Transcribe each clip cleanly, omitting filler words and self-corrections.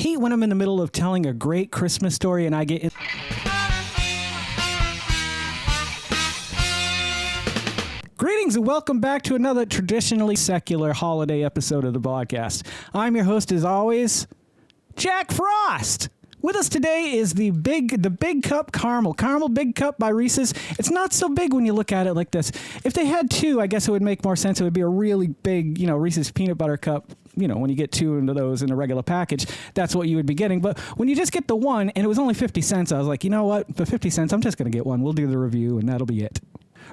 hate when I'm in the middle of telling a great Christmas story and I get... Greetings and welcome back to another traditionally secular holiday episode of the Vodkast. I'm your host, as always, Jack Frost. With us today is the big cup caramel big cup by Reese's. It's not so big when you look at it like this. If they had two, I guess it would make more sense. It would be a really big, Reese's peanut butter cup. When you get two of those in a regular package, that's what you would be getting. But when you just get the one, and it was only 50 cents, I was like, you know what? For 50 cents, I'm just going to get one. We'll do the review, and that'll be it.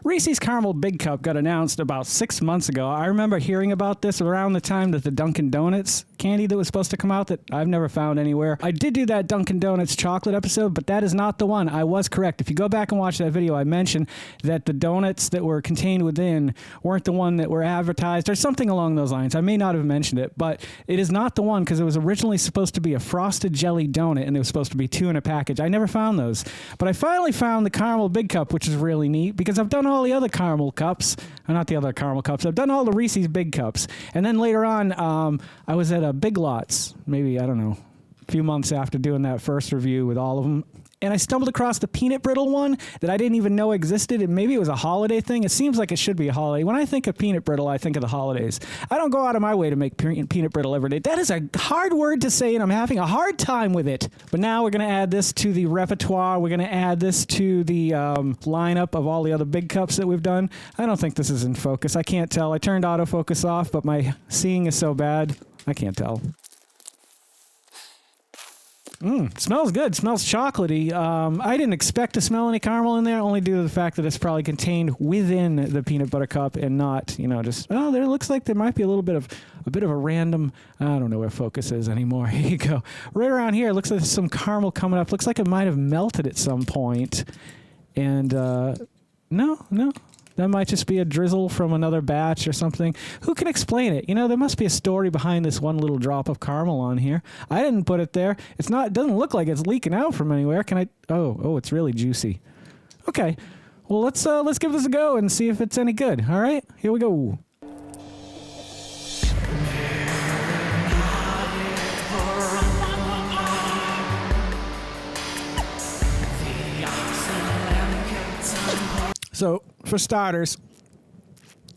Reese's Caramel Big Cup got announced about 6 months ago. I remember hearing about this around the time that the Dunkin' Donuts candy that was supposed to come out that I've never found anywhere. I did do that Dunkin' Donuts chocolate episode, but that is not the one. I was correct. If you go back and watch that video, I mentioned that the donuts that were contained within weren't the one that were advertised or something along those lines. I may not have mentioned it, but it is not the one because it was originally supposed to be a frosted jelly donut and there was supposed to be two in a package. I never found those, but I finally found the Caramel Big Cup, which is really neat because I've done all the other caramel cups, not the other caramel cups. I've done all the Reese's Big Cups. And then later on, I was at a Big Lots, maybe, I don't know, a few months after doing that first review with all of them. And I stumbled across the peanut brittle one that I didn't even know existed. And maybe it was a holiday thing. It seems like it should be a holiday. When I think of peanut brittle, I think of the holidays. I don't go out of my way to make peanut brittle every day. That is a hard word to say, and I'm having a hard time with it. But now we're going to add this to the repertoire. We're going to add this to the lineup of all the other big cups that we've done. I don't think this is in focus. I can't tell. I turned autofocus off, but my seeing is so bad, I can't tell. Smells good. Smells chocolatey. I didn't expect to smell any caramel in there, only due to the fact that it's probably contained within the peanut butter cup and not, just, there looks like there might be a little bit of a random, I don't know where focus is anymore. Here you go. Right around here, it looks like there's some caramel coming up. Looks like it might have melted at some point. And, no. That might just be a drizzle from another batch or something. Who can explain it? There must be a story behind this one little drop of caramel on here. I didn't put it there. It doesn't look like it's leaking out from anywhere. Can I? Oh, it's really juicy. Okay. Well, let's give this a go and see if it's any good. All right, here we go. So, for starters,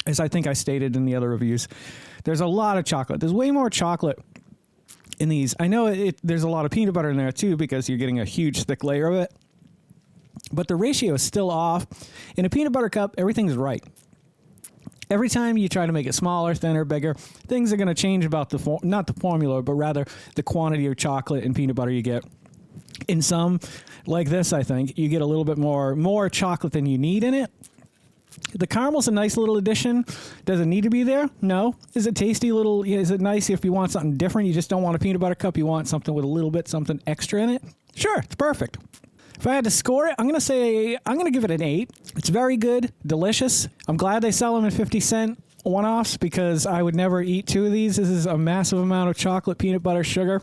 as I think I stated in the other reviews, there's a lot of chocolate. There's way more chocolate in these. I know there's a lot of peanut butter in there, too, because you're getting a huge, thick layer of it. But the ratio is still off. In a peanut butter cup, everything's right. Every time you try to make it smaller, thinner, bigger, things are going to change about not the formula, but rather the quantity of chocolate and peanut butter you get. In some, like this, I think, you get a little bit more chocolate than you need in it. The caramel's a nice little addition. Does it need to be there? No. Is it tasty little? Is it nice if you want something different? You just don't want a peanut butter cup. You want something with a little bit something extra in it? Sure, it's perfect. If I had to score it, I'm going to give it an 8. It's very good, delicious. I'm glad they sell them in 50-cent one-offs because I would never eat two of these. This is a massive amount of chocolate, peanut butter, sugar,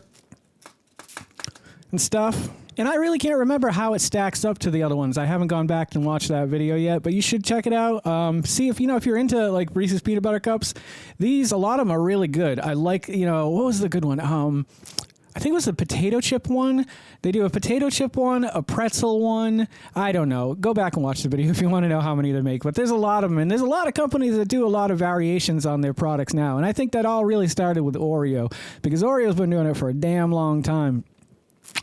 and stuff. And I really can't remember how it stacks up to the other ones. I haven't gone back and watched that video yet, but you should check it out. See if you're into like Reese's peanut butter cups. A lot of them are really good. I like, what was the good one? I think it was the potato chip one. They do a potato chip one, a pretzel one. I don't know. Go back and watch the video if you want to know how many they make. But there's a lot of them, and there's a lot of companies that do a lot of variations on their products now. And I think that all really started with Oreo, because Oreo's been doing it for a damn long time.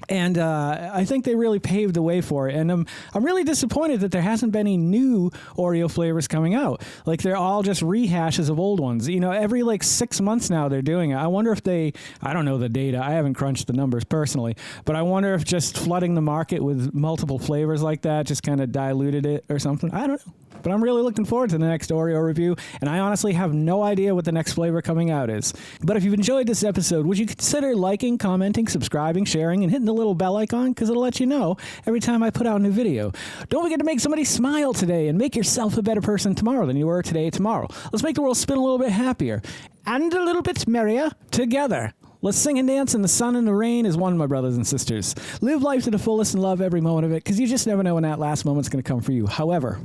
And I think they really paved the way for it. And I'm really disappointed that there hasn't been any new Oreo flavors coming out. Like, they're all just rehashes of old ones. Every 6 months now they're doing it. I wonder if I don't know the data. I haven't crunched the numbers personally. But I wonder if just flooding the market with multiple flavors like that just kind of diluted it or something. I don't know. But I'm really looking forward to the next Oreo review, and I honestly have no idea what the next flavor coming out is. But if you've enjoyed this episode, would you consider liking, commenting, subscribing, sharing, and hitting the little bell icon, because it'll let you know every time I put out a new video. Don't forget to make somebody smile today and make yourself a better person tomorrow than you were today tomorrow. Let's make the world spin a little bit happier and a little bit merrier together. Let's sing and dance in the sun and the rain as one, my brothers and sisters. Live life to the fullest and love every moment of it, because you just never know when that last moment's going to come for you. However,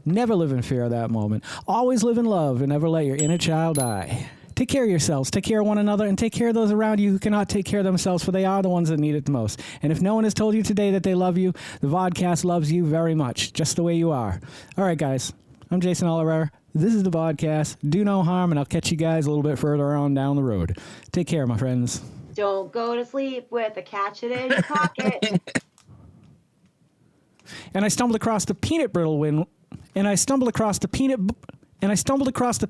never live in fear of that moment. Always live in love and never let your inner child die. Take care of yourselves, take care of one another, and take care of those around you who cannot take care of themselves, for they are the ones that need it the most. And if no one has told you today that they love you, the Vodkast loves you very much, just the way you are. All right, guys. I'm Geycen Oliver. This is the Vodkast. Do no harm, and I'll catch you guys a little bit further on down the road. Take care, my friends. Don't go to sleep with a catch it in your pocket. And I stumbled across the peanut brittle win. And I stumbled across the peanut. And I stumbled across the